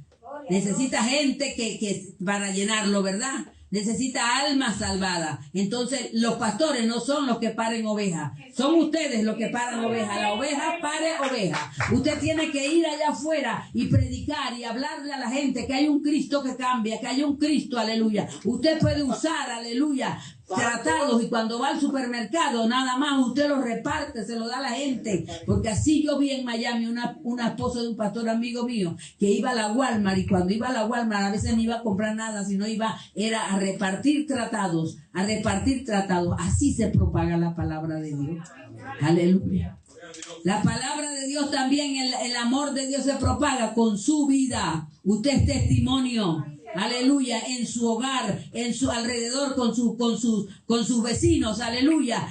Necesita gente que para llenarlo, ¿verdad? Necesita almas salvadas. Entonces, los pastores no son los que paren ovejas. Son ustedes los que paran ovejas. La oveja pare oveja. Usted tiene que ir allá afuera y predicar y hablarle a la gente que hay un Cristo que cambia, que hay un Cristo, aleluya. Usted puede usar, aleluya, tratados, y cuando va al supermercado nada más usted los reparte, se lo da a la gente, porque así yo vi en Miami una esposa de un pastor amigo mío que iba a la Walmart, y cuando iba a la Walmart a veces no iba a comprar nada, sino era a repartir tratados, así se propaga la palabra de Dios, aleluya. La palabra de Dios también, el amor de Dios se propaga con su vida. Usted es testimonio, aleluya, en su hogar, en su alrededor, con sus vecinos, aleluya.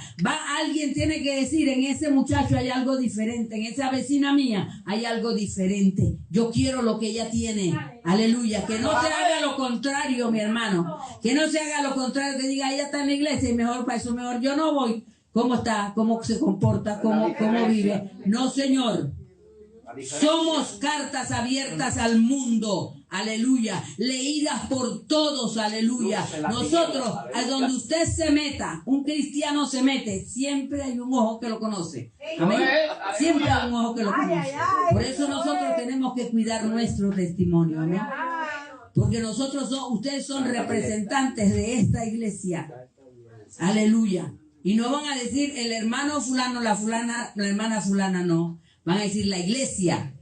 Alguien tiene que decir, en ese muchacho hay algo diferente, en esa vecina mía hay algo diferente. Yo quiero lo que ella tiene, aleluya. Que no se haga lo contrario, mi hermano, que no se haga lo contrario, que diga, ella está en la iglesia y mejor para eso, mejor yo no voy. ¿Cómo está? ¿Cómo se comporta? ¿Cómo vive? No, Señor. Somos cartas abiertas al mundo, aleluya, leídas por todos, aleluya. Nosotros, a donde usted se meta, un cristiano se mete, siempre hay un ojo que lo conoce. Amén. Siempre hay un ojo que lo conoce. Por eso nosotros tenemos que cuidar nuestro testimonio, amén. Porque ustedes son representantes de esta iglesia, aleluya. Y no van a decir el hermano fulano, la hermana fulana, no. Van a decir la iglesia.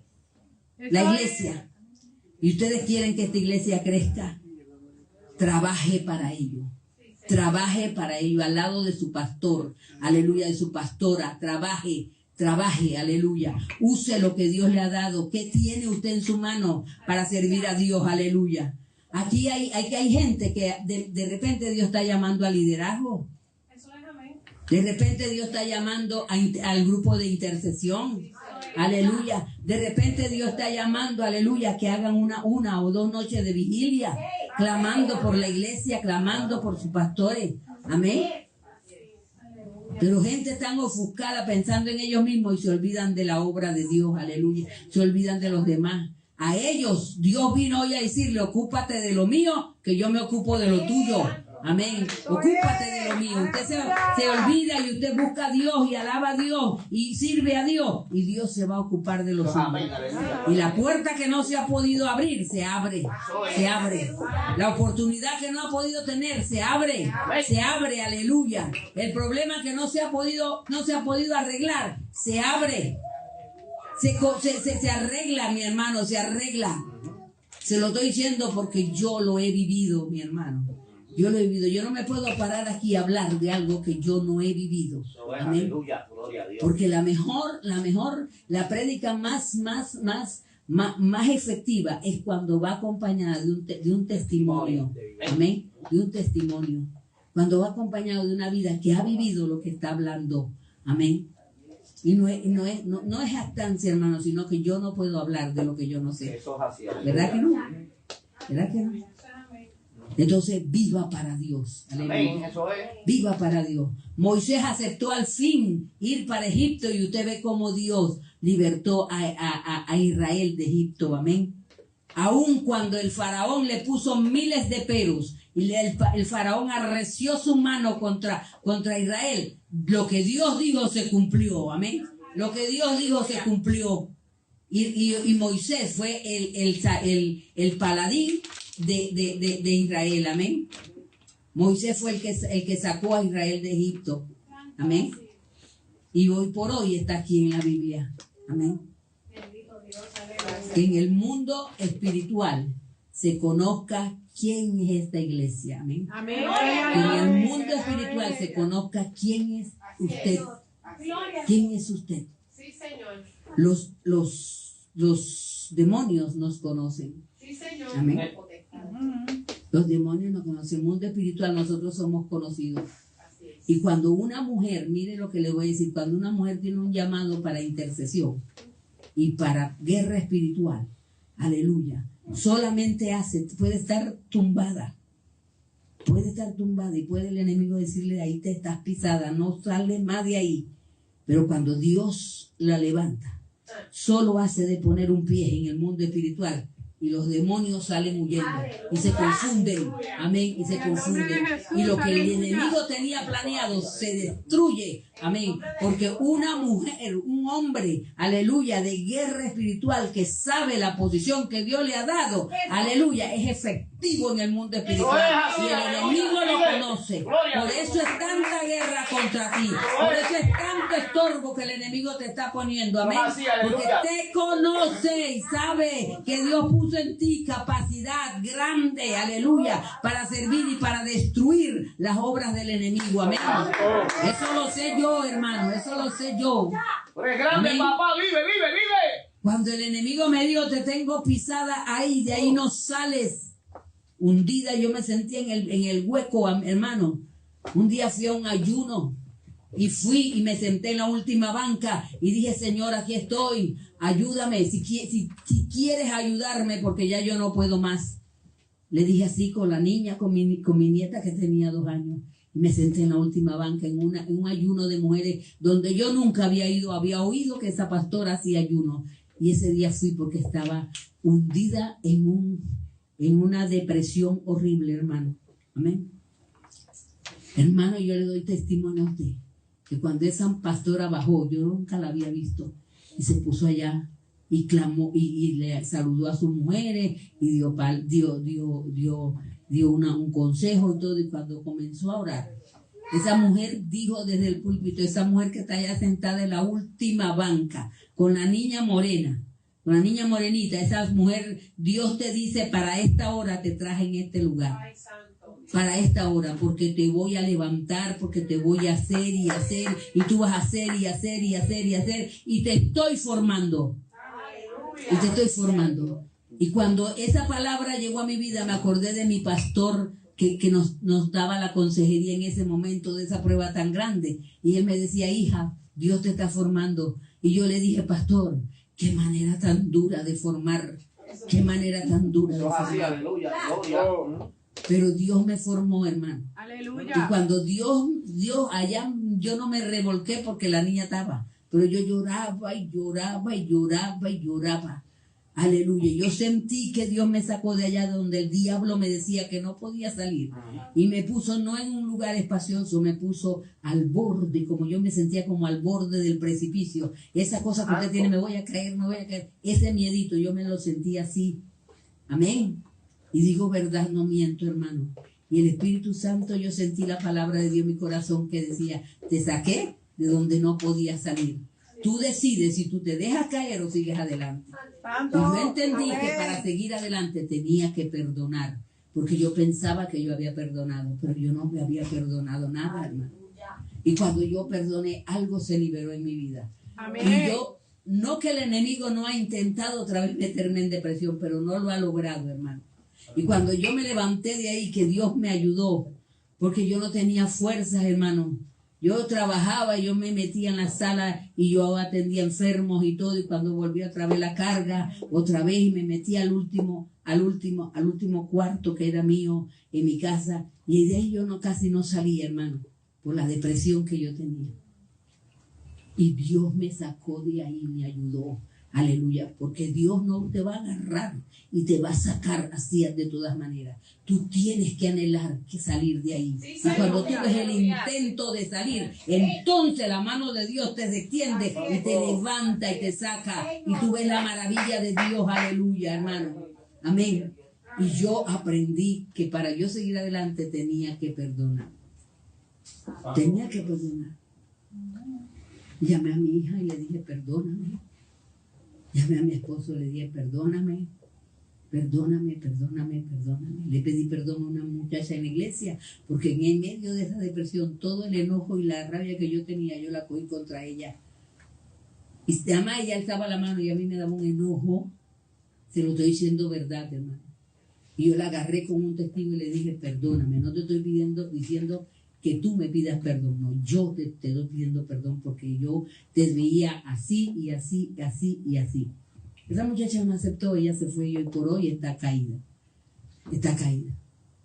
La iglesia. Y ustedes quieren que esta iglesia crezca. Trabaje para ello. Trabaje para ello al lado de su pastor. Aleluya, de su pastora. Trabaje, aleluya. Use lo que Dios le ha dado. ¿Qué tiene usted en su mano para servir a Dios? Aleluya. Aquí hay gente que de repente Dios está llamando al liderazgo. De repente Dios está llamando al grupo de intercesión. Aleluya. De repente Dios está llamando, aleluya, que hagan una o dos noches de vigilia, clamando por la iglesia, clamando por sus pastores. Amén. Pero gente tan ofuscada pensando en ellos mismos y se olvidan de la obra de Dios. Aleluya. Se olvidan de los demás. A ellos Dios vino hoy a decirle, ocúpate de lo mío, que yo me ocupo de lo tuyo. Amén. Ocúpate de lo mío. Usted se olvida y usted busca a Dios y alaba a Dios y sirve a Dios, y Dios se va a ocupar de los hombres. Y la puerta que no se ha podido abrir, se abre. Se abre. La oportunidad que no ha podido tener, se abre. Se abre, aleluya. El problema que no se ha podido arreglar, se abre. Se arregla, mi hermano, se arregla. Se lo estoy diciendo porque yo lo he vivido, mi hermano. Yo lo he vivido. Yo no me puedo parar aquí a hablar de algo que yo no he vivido. Amén. Porque la prédica más efectiva es cuando va acompañada de un testimonio. Amén. De un testimonio. Cuando va acompañado de una vida que ha vivido lo que está hablando. Amén. Y no es jactancia, hermano, sino que yo no puedo hablar de lo que yo no sé. ¿Verdad que no? ¿Verdad que no? Entonces, viva para Dios. Aleluya. Viva para Dios. Moisés aceptó al fin ir para Egipto, y usted ve cómo Dios libertó a Israel de Egipto. Amén. Aun cuando el faraón le puso miles de peros y el faraón arreció su mano contra Israel, lo que Dios dijo se cumplió. Amén. Lo que Dios dijo se cumplió. Y Moisés fue el paladín de Israel. Amén. Moisés fue el que sacó a Israel de Egipto. Amén. Y hoy por hoy está aquí en la Biblia. Amén. Que en el mundo espiritual se conozca quién es esta iglesia. Amén. Amén. Que en el mundo espiritual se conozca quién es usted. ¿Quién es usted? Sí, Señor. Los demonios nos conocen. Sí, Señor. Amén. Los demonios nos conocen. En el mundo espiritual nosotros somos conocidos. Y cuando una mujer, mire lo que le voy a decir, cuando una mujer tiene un llamado para intercesión y para guerra espiritual, aleluya, solamente puede estar tumbada y puede el enemigo decirle, ahí te estás pisada, no sales más de ahí. Pero cuando Dios la levanta, solo hace de poner un pie en el mundo espiritual y los demonios salen huyendo y se confunden, amén, y se confunden. Y lo que el enemigo tenía planeado se destruye, amén, porque una mujer, un hombre, aleluya, de guerra espiritual que sabe la posición que Dios le ha dado, aleluya, es efectivo en el mundo espiritual y el enemigo lo conoce. Por eso es tanta guerra contra ti, por eso es tanto estorbo que el enemigo te está poniendo, amén, porque te conoce y sabe que Dios puso en ti capacidad grande, aleluya, para servir y para destruir las obras del enemigo, amén. Eso lo sé yo, hermano, eso lo sé yo. Eres grande, Amén. papá, vive, vive, vive. Cuando el enemigo me dijo, te tengo pisada ahí, de ahí no sales. Hundida yo me sentía en el hueco, hermano. Un día fui a un ayuno y fui y me senté en la última banca y dije, Señor, aquí estoy, ayúdame, si quieres ayudarme, porque ya yo no puedo más. Le dije así con la niña, con mi nieta que tenía 2 años. Y me senté en la última banca en un ayuno de mujeres donde yo nunca había ido, había oído que esa pastora hacía ayuno. Y ese día fui porque estaba hundida en una depresión horrible, hermano. Amén. Hermano, yo le doy testimonio a usted que cuando esa pastora bajó, yo nunca la había visto, y se puso allá y clamó y le saludó a sus mujeres y dio un consejo y todo. Y cuando comenzó a orar, esa mujer dijo desde el púlpito, esa mujer que está allá sentada en la última banca con la niña morena, con la niña morenita, esa mujer, Dios te dice, para esta hora te traje en este lugar, para esta hora, porque te voy a levantar, porque te voy a hacer y hacer, y tú vas a hacer y hacer y hacer y hacer, y te estoy formando. Y te estoy formando. Y cuando esa palabra llegó a mi vida, me acordé de mi pastor que nos daba la consejería en ese momento de esa prueba tan grande. Y él me decía, hija, Dios te está formando. Y yo le dije, pastor, qué manera tan dura de formar. Qué manera tan dura de formar. Aleluya, gloria. Pero Dios me formó, hermano. Aleluya. Y cuando Dios allá, yo no me revolqué porque la niña estaba. Pero yo lloraba y lloraba y lloraba y lloraba. Aleluya. Yo sentí que Dios me sacó de allá donde el diablo me decía que no podía salir. Y me puso no en un lugar espacioso, me puso al borde, como yo me sentía como al borde del precipicio. Esa cosa que usted tiene, me voy a caer, me voy a caer. Ese miedito, yo me lo sentí así. Amén. Y digo verdad, no miento, hermano. Y el Espíritu Santo, yo sentí la palabra de Dios en mi corazón que decía, te saqué de donde no podías salir. Tú decides si tú te dejas caer o sigues adelante. Y yo entendí que para seguir adelante tenía que perdonar, porque yo pensaba que yo había perdonado, pero yo no me había perdonado nada, hermano. Y cuando yo perdoné, algo se liberó en mi vida. Amén. Y yo, no que el enemigo no ha intentado otra vez meterme en depresión, pero no lo ha logrado, hermano. Y cuando yo me levanté de ahí, que Dios me ayudó, porque yo no tenía fuerzas, hermano. Yo trabajaba, yo me metía en la sala y yo atendía enfermos y todo. Y cuando volví otra vez la carga, otra vez, y me metí al último cuarto que era mío en mi casa. Y de ahí yo casi no salía, hermano, por la depresión que yo tenía. Y Dios me sacó de ahí, me ayudó. Aleluya, porque Dios no te va a agarrar y te va a sacar así de todas maneras. Tú tienes que anhelar que salir de ahí. Y cuando tú ves el intento de salir, entonces la mano de Dios te detiende y te levanta y te saca. Y tú ves la maravilla de Dios, aleluya, hermano. Amén. Y yo aprendí que para yo seguir adelante tenía que perdonar. Tenía que perdonar. Llamé a mi hija y le dije, perdóname. Llamé a mi esposo, le dije, perdóname. Le pedí perdón a una muchacha en la iglesia, porque en el medio de esa depresión, todo el enojo y la rabia que yo tenía, yo la cogí contra ella. Y además ella alzaba la mano y a mí me daba un enojo. Se lo estoy diciendo verdad, hermano. Y yo la agarré con un testigo y le dije, perdóname, no te estoy diciendo que tú me pidas perdón, no, yo te estoy pidiendo perdón porque yo te veía así y así, así y así. Esa muchacha no aceptó, ella se fue y hoy por hoy está caída.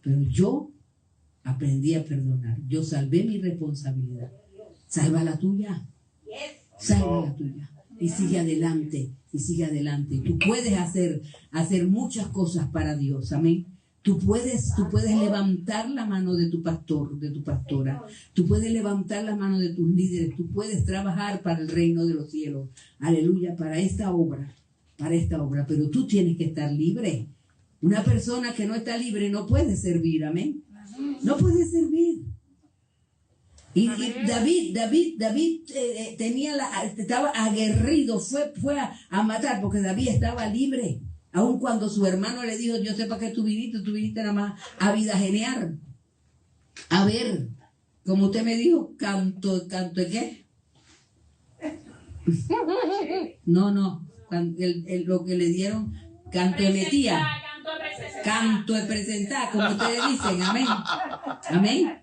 Pero yo aprendí a perdonar, yo salvé mi responsabilidad. Salva la tuya. Salva la tuya. Y sigue adelante, y sigue adelante. Tú puedes hacer muchas cosas para Dios, amén. Tú puedes levantar la mano de tu pastor, de tu pastora. Tú puedes levantar la mano de tus líderes. Tú puedes trabajar para el reino de los cielos. Aleluya, para esta obra. Pero tú tienes que estar libre. Una persona que no está libre no puede servir, amén. No puede servir. Y David estaba aguerrido, fue a matar porque David estaba libre. Aun cuando su hermano le dijo, yo sé para qué tú viniste nada más a vidajenear. A ver, como usted me dijo, canto ¿de qué? No, lo que le dieron, canto de metía. Canto de presentar, como ustedes dicen, amén. Amén.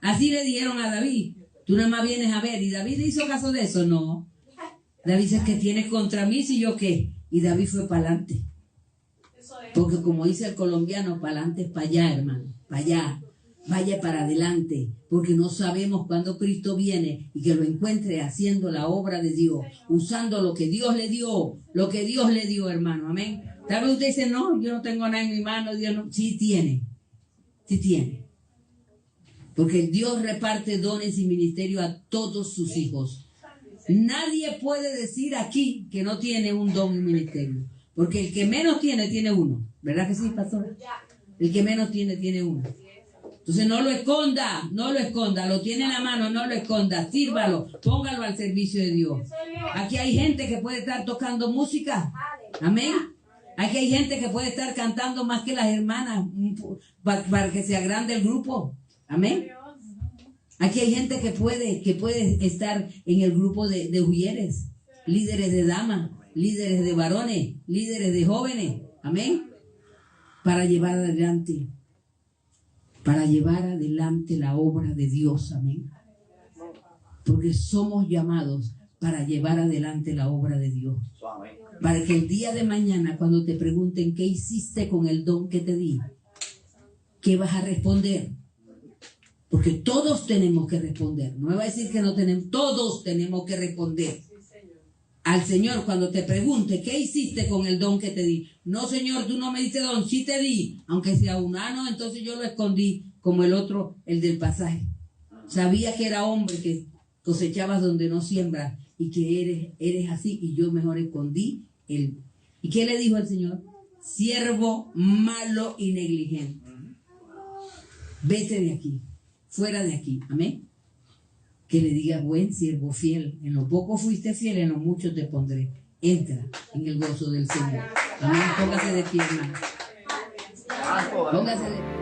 Así le dijeron a David, tú nada más vienes a ver. ¿Y David le hizo caso de eso? No. David dice, ¿qué tienes contra mí? Si yo qué. Y David fue para adelante. Porque como dice el colombiano, para adelante es para allá, hermano. Para allá. Vaya para adelante. Porque no sabemos cuándo Cristo viene y que lo encuentre haciendo la obra de Dios. Usando lo que Dios le dio. Lo que Dios le dio, hermano. Amén. Tal vez usted dice, no, yo no tengo nada en mi mano. Dios no. Sí tiene. Sí tiene. Porque Dios reparte dones y ministerios a todos sus hijos. Nadie puede decir aquí que no tiene un don y ministerio. Porque el que menos tiene uno. ¿Verdad que sí, pastor? El que menos tiene uno. Entonces no lo esconda. Lo tiene en la mano, no lo esconda. Sírvalo, póngalo al servicio de Dios. Aquí hay gente que puede estar tocando música. Amén. Aquí hay gente que puede estar cantando más que las hermanas para que se agrande el grupo. Amén. Aquí hay gente que puede estar en el grupo de mujeres, líderes de damas, líderes de varones, líderes de jóvenes. Amén. Para llevar adelante la obra de Dios. Amén. Porque somos llamados para llevar adelante la obra de Dios. Para que el día de mañana, cuando te pregunten qué hiciste con el don que te di, ¿qué vas a responder? Porque todos tenemos que responder. No me va a decir que no tenemos. Todos tenemos que responder al Señor cuando te pregunte, ¿qué hiciste con el don que te di? No, Señor, tú no me diste don, sí te di. Aunque sea un ano, entonces yo lo escondí como el otro, el del pasaje. Sabía que era hombre, que cosechabas donde no siembras y que eres así, y yo mejor escondí el. ¿Y qué le dijo el Señor? Siervo malo y negligente. Vete de aquí. Fuera de aquí, amén. Que le diga, buen siervo fiel, en lo poco fuiste fiel, en lo mucho te pondré. Entra en el gozo del Señor. Amén. Póngase de pie, hermano. Póngase de pie.